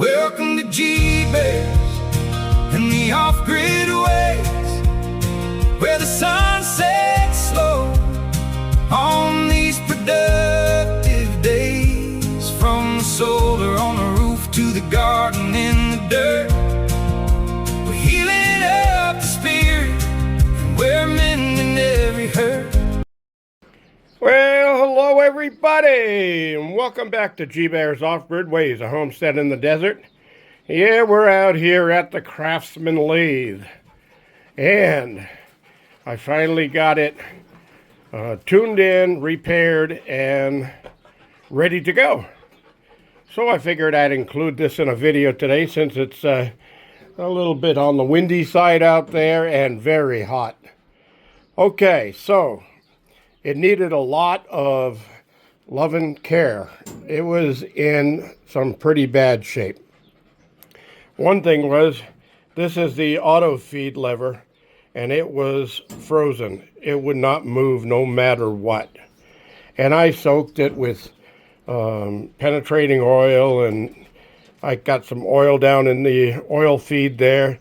Welcome to G-Bears and the off-grid ways, where the sun sets slow on these productive days. From the solar on the roof to the garden in the dirt, we're healing up the spirit and we're mending every hurt. Well, hello everybody, and welcome back to G-Bears Off-Grid Ways, a homestead in the desert. Yeah, we're out here at the Craftsman lathe, and I finally got it tuned in, repaired, and ready to go. So I figured I'd include this in a video today since it's a little bit on the windy side out there and very hot. Okay, so it needed a lot of love and care. It was in some pretty bad shape. One thing was, this is the auto feed lever, and it was frozen. It would not move no matter what. And I soaked it with penetrating oil, and I got some oil down in the oil feed there,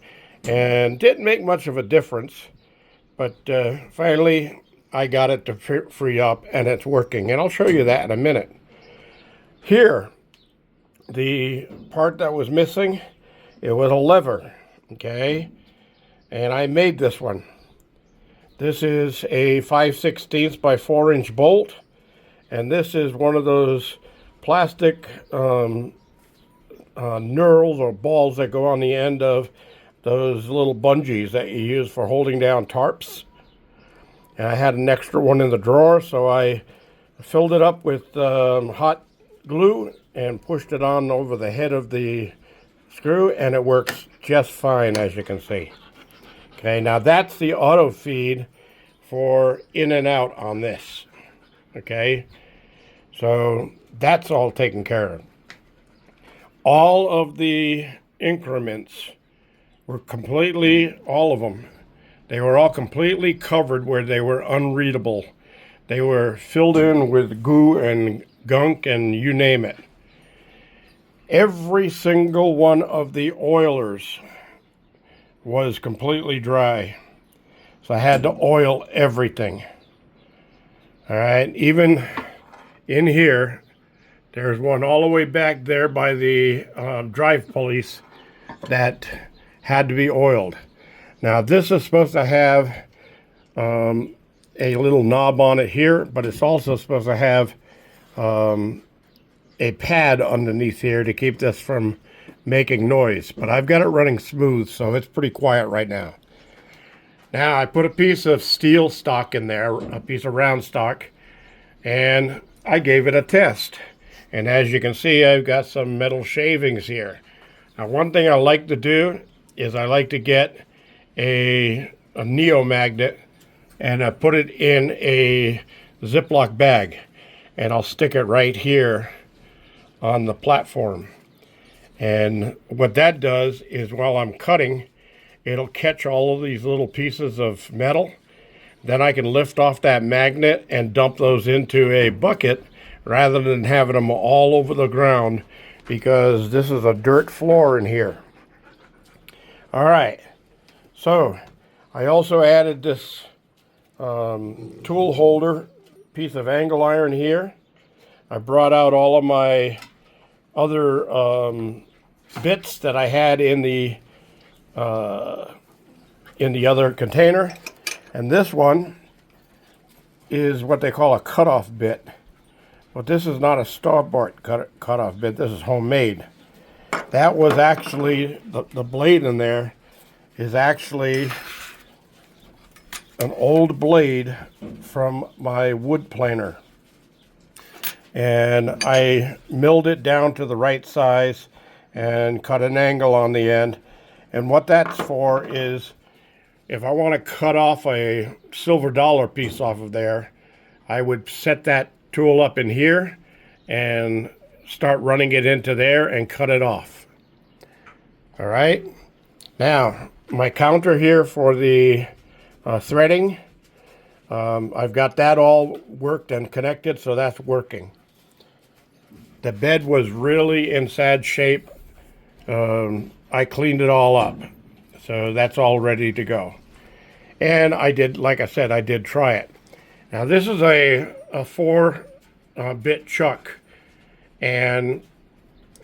and didn't make much of a difference. But finally, I got it to free up, and it's working, and I'll show you that in a minute. Here, the part that was missing, it was a lever, okay, and I made this one. This is a 5/16 by 4-inch bolt, and this is one of those plastic knurls or balls that go on the end of those little bungees that you use for holding down tarps. And I had an extra one in the drawer, so I filled it up with hot glue and pushed it on over the head of the screw, and it works just fine, as you can see. Okay, now that's the auto feed for in and out on this. Okay, so that's all taken care of. All of the increments were completely, all of them, they were all completely covered where they were unreadable. They were filled in with goo and gunk and you name it. Every single one of the oilers was completely dry. So I had to oil everything. All right, even in here, there's one all the way back there by the drive pulleys that had to be oiled. Now this is supposed to have a little knob on it here, but it's also supposed to have a pad underneath here to keep this from making noise. But I've got it running smooth, so it's pretty quiet right now. Now I put a piece of steel stock in there, a piece of round stock, and I gave it a test. And as you can see, I've got some metal shavings here. Now one thing I like to do is I like to get a Neo magnet and I put it in a Ziploc bag, and I'll stick it right here on the platform. And what that does is while I'm cutting, it'll catch all of these little pieces of metal. Then I can lift off that magnet and dump those into a bucket rather than having them all over the ground, because this is a dirt floor in here. All right. So I also added this tool holder piece of angle iron here. I brought out all of my other bits that I had in the other container, and this one is what they call a cutoff bit. But this is not a store-bought cutoff bit. This is homemade. That was actually the blade in there is actually an old blade from my wood planer, and I milled it down to the right size and cut an angle on the end. And what that's for is if I want to cut off a silver dollar piece off of there, I would set that tool up in here and start running it into there and cut it off. All right, now my counter here for the threading, I've got that all worked and connected, so that's working. The bed was really in sad shape. I cleaned it all up. So that's all ready to go. And I did, like I said, I did try it. Now this is a 4-bit chuck, and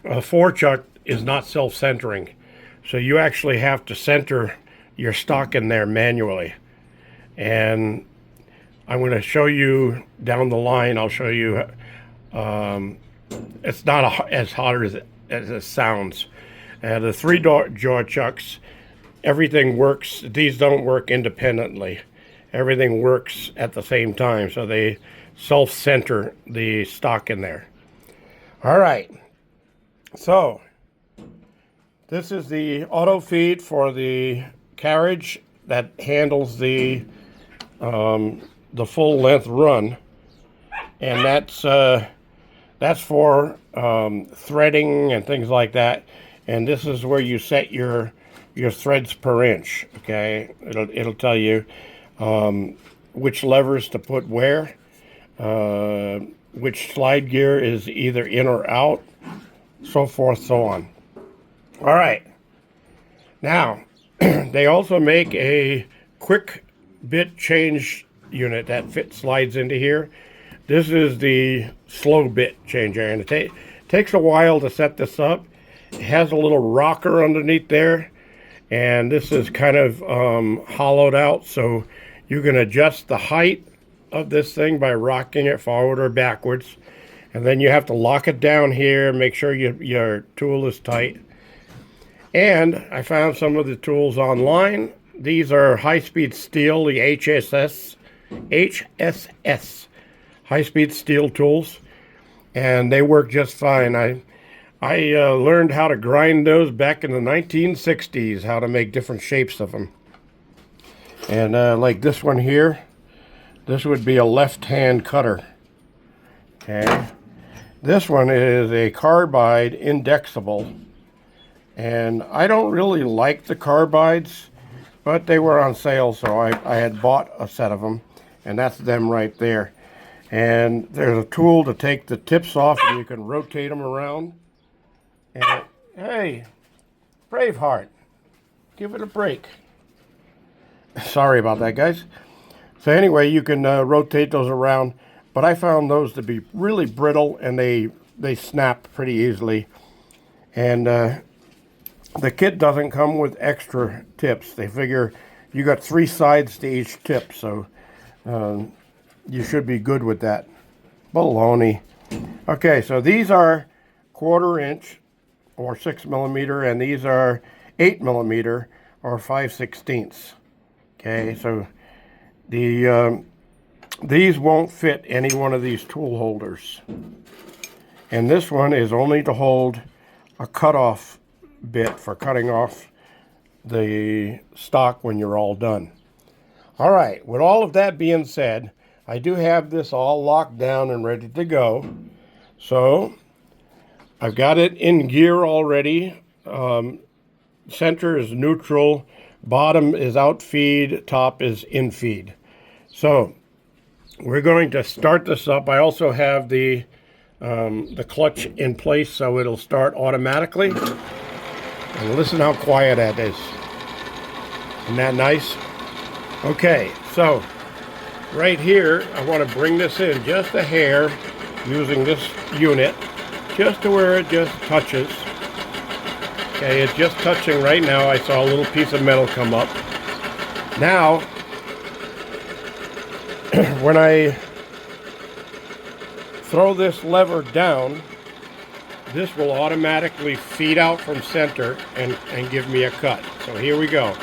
a 4 chuck is not self-centering. So you actually have to center your stock in there manually. And I'm going to show you down the line, I'll show you, it's not as hard as it sounds. The 3-jaw chucks, everything works. These don't work independently. Everything works at the same time, so they self-center the stock in there. All right, so this is the auto feed for the carriage that handles the full length run, and that's for threading and things like that. And this is where you set your threads per inch. Okay, it'll tell you which levers to put where, which slide gear is either in or out, so forth, so on. All right. Now, they also make a quick bit change unit that slides into here. This is the slow bit changer, and it takes a while to set this up. It has a little rocker underneath there, and this is kind of hollowed out, so you can adjust the height of this thing by rocking it forward or backwards. And then you have to lock it down here, make sure your tool is tight. And I found some of the tools online. These are high-speed steel, the HSS high-speed steel tools, and they work just fine. I learned how to grind those back in the 1960s, how to make different shapes of them. And like this one here, this would be a left-hand cutter. Okay, this one is a carbide indexable. And I don't really like the carbides, but they were on sale, so I had bought a set of them, and that's them right there. And there's a tool to take the tips off, and you can rotate them around. And hey, Braveheart, give it a break. Sorry about that, guys. So anyway, you can rotate those around, but I found those to be really brittle, and they snap pretty easily. And the kit doesn't come with extra tips. They figure you got 3 sides to each tip, so you should be good with that. Baloney. Okay, so these are 1/4 inch or 6 millimeter, and these are 8 millimeter or 5/16. Okay, so these won't fit any one of these tool holders. And this one is only to hold a cutoff bit for cutting off the stock when you're all done. All right, with all of that being said, I do have this all locked down and ready to go. So I've got it in gear already. Center is neutral, bottom is out feed, top is in feed. So we're going to start this up. I also have the clutch in place, so it'll start automatically. And listen how quiet that is. Isn't that nice? Okay, so right here, I want to bring this in just a hair using this unit, just to where it just touches. Okay, it's just touching right now. I saw a little piece of metal come up. Now, when I throw this lever down, this will automatically feed out from center and give me a cut. So here we go.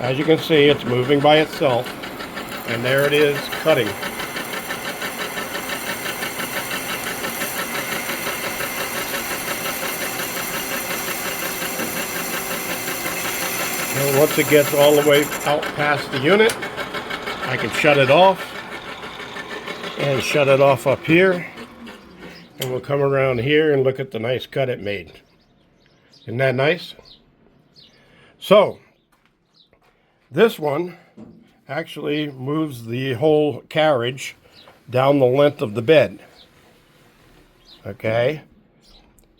As you can see, it's moving by itself, and there it is cutting. And once it gets all the way out past the unit, I can shut it off and shut it off up here. And we'll come around here and look at the nice cut it made. Isn't that nice? So, this one actually moves the whole carriage down the length of the bed. Okay?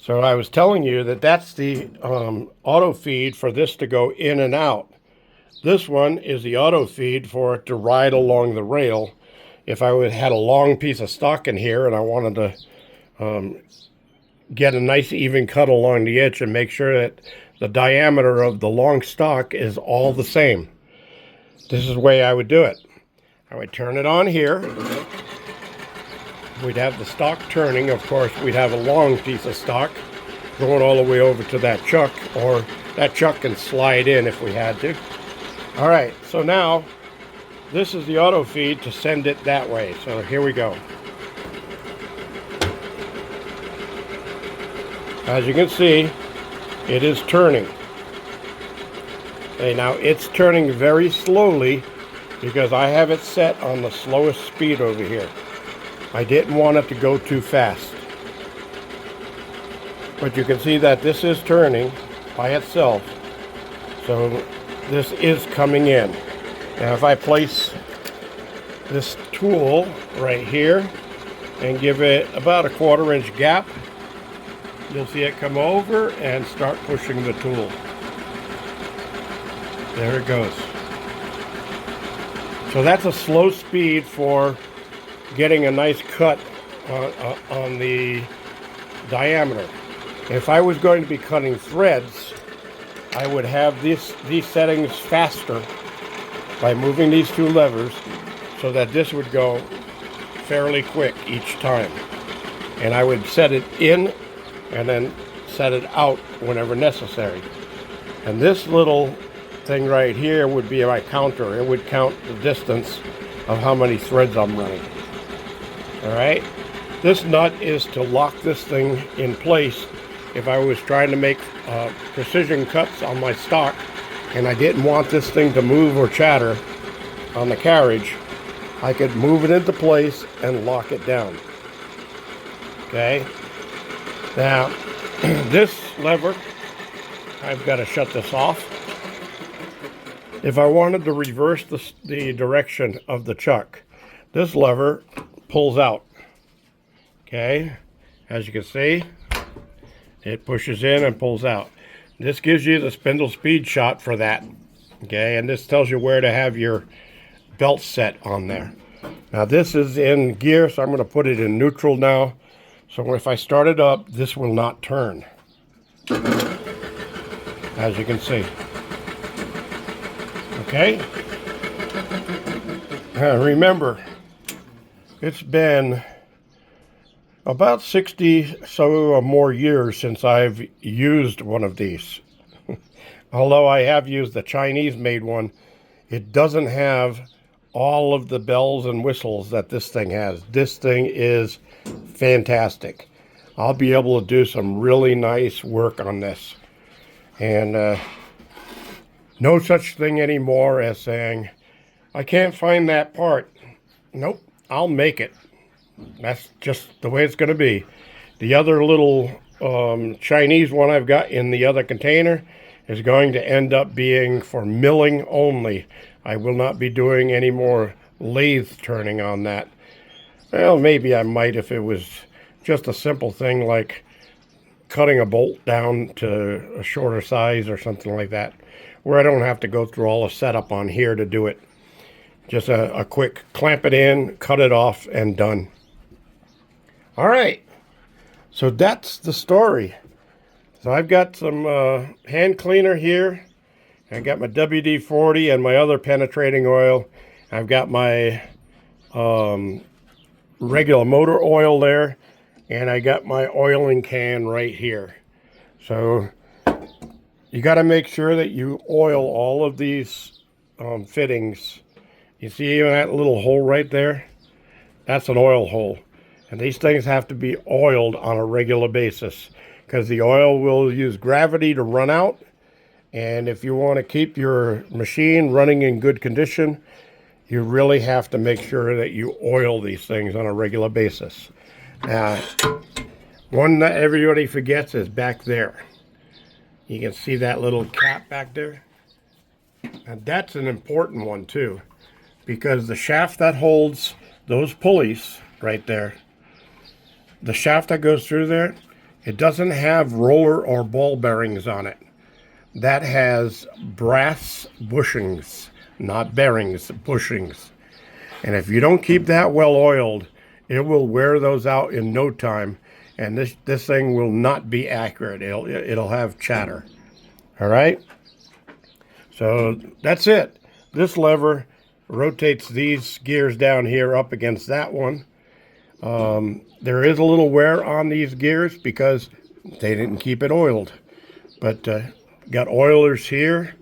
So I was telling you that that's the auto feed for this to go in and out. This one is the auto feed for it to ride along the rail. If I had a long piece of stock in here and I wanted to get a nice even cut along the edge and make sure that the diameter of the long stock is all the same, this is the way I would do it. I would turn it on here. We'd have the stock turning. Of course, we'd have a long piece of stock going all the way over to that chuck, or that chuck can slide in if we had to. All right, so now this is the auto feed to send it that way. So here we go. As you can see, it is turning. Okay, now it's turning very slowly because I have it set on the slowest speed over here. I didn't want it to go too fast. But you can see that this is turning by itself. So this is coming in. Now if I place this tool right here and give it about a 1/4 inch gap, you'll see it come over and start pushing the tool. There it goes. So that's a slow speed for getting a nice cut on the diameter. If I was going to be cutting threads, I would have these settings faster by moving these two levers so that this would go fairly quick each time. And I would set it in and then set it out whenever necessary. And this little thing right here would be my counter. It would count the distance of how many threads I'm running. All right, this nut is to lock this thing in place. If I was trying to make precision cuts on my stock and I didn't want this thing to move or chatter on the carriage, I could move it into place and lock it down. Okay, now this lever, I've got to shut this off. If I wanted to reverse the direction of the chuck, this lever pulls out. Okay, as you can see, it pushes in and pulls out. This gives you the spindle speed shot for that. Okay, and this tells you where to have your belt set on there. Now this is in gear, so I'm going to put it in neutral now. So if I start it up, this will not turn, as you can see. Okay, remember, it's been about 60 or more years since I've used one of these. Although I have used the Chinese made one, it doesn't have all of the bells and whistles that this thing has. This thing is fantastic. I'll be able to do some really nice work on this. And no such thing anymore as saying, I can't find that part. Nope, I'll make it. That's just the way it's going to be. The other little Chinese one I've got in the other container is going to end up being for milling only. I will not be doing any more lathe turning on that. Well, maybe I might if it was just a simple thing like cutting a bolt down to a shorter size or something like that, where I don't have to go through all the setup on here to do it. Just a quick clamp it in, cut it off, and done. All right, so that's the story. So I've got some hand cleaner here. I got my WD-40 and my other penetrating oil. I've got my regular motor oil there, and I got my oiling can right here. So you got to make sure that you oil all of these fittings. You see that little hole right there? That's an oil hole. And these things have to be oiled on a regular basis because the oil will use gravity to run out. And if you want to keep your machine running in good condition, you really have to make sure that you oil these things on a regular basis. One that everybody forgets is back there. You can see that little cap back there. And that's an important one too, because the shaft that holds those pulleys right there, the shaft that goes through there It doesn't have roller or ball bearings on it. That has brass bushings, not bearings, bushings. And if you don't keep that well oiled, it will wear those out in no time. And this thing will not be accurate. It'll have chatter. All right? So that's it. This lever rotates these gears down here up against that one. There is a little wear on these gears because they didn't keep it oiled. But got oilers here.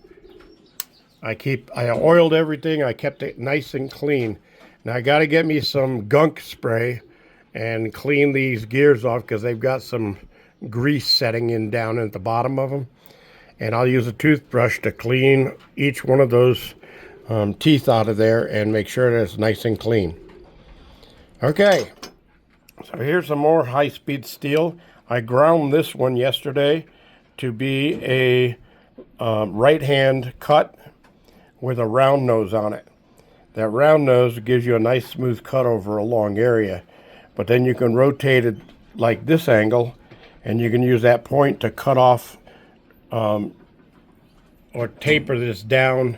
I oiled everything. I kept it nice and clean. Now I got to get me some gunk spray and clean these gears off because they've got some grease setting in down at the bottom of them. And I'll use a toothbrush to clean each one of those teeth out of there and make sure that it's nice and clean. Okay, so here's some more high-speed steel. I ground this one yesterday to be a right-hand cut with a round nose on it. That round nose gives you a nice smooth cut over a long area, but then you can rotate it like this angle, and you can use that point to cut off or taper this down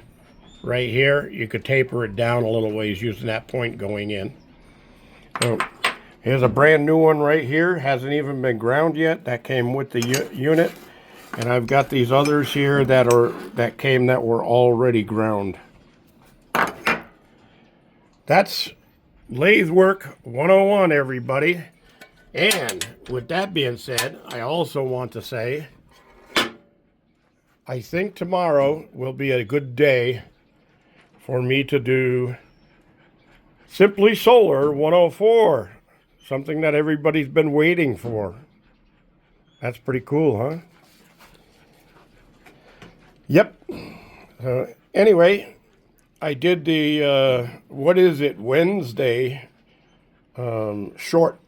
right here. You could taper it down a little ways using that point going in. So here's a brand new one right here. Hasn't even been ground yet. That came with the unit. And I've got these others here that were already ground. That's lathe work 101, everybody. And with that being said, I also want to say, I think tomorrow will be a good day for me to do Simply Solar 104. Something that everybody's been waiting for. That's pretty cool, huh? Yep. Anyway, I did the What Is It Wednesday short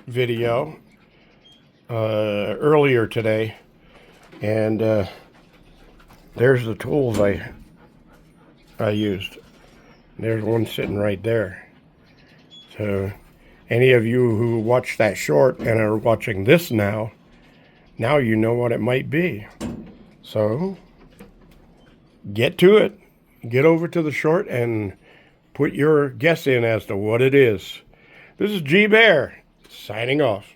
video earlier today. And there's the tools I used. There's one sitting right there. So any of you who watched that short and are watching this now you know what it might be. So get to it. Get over to the short and put your guess in as to what it is. This is G Bear signing off.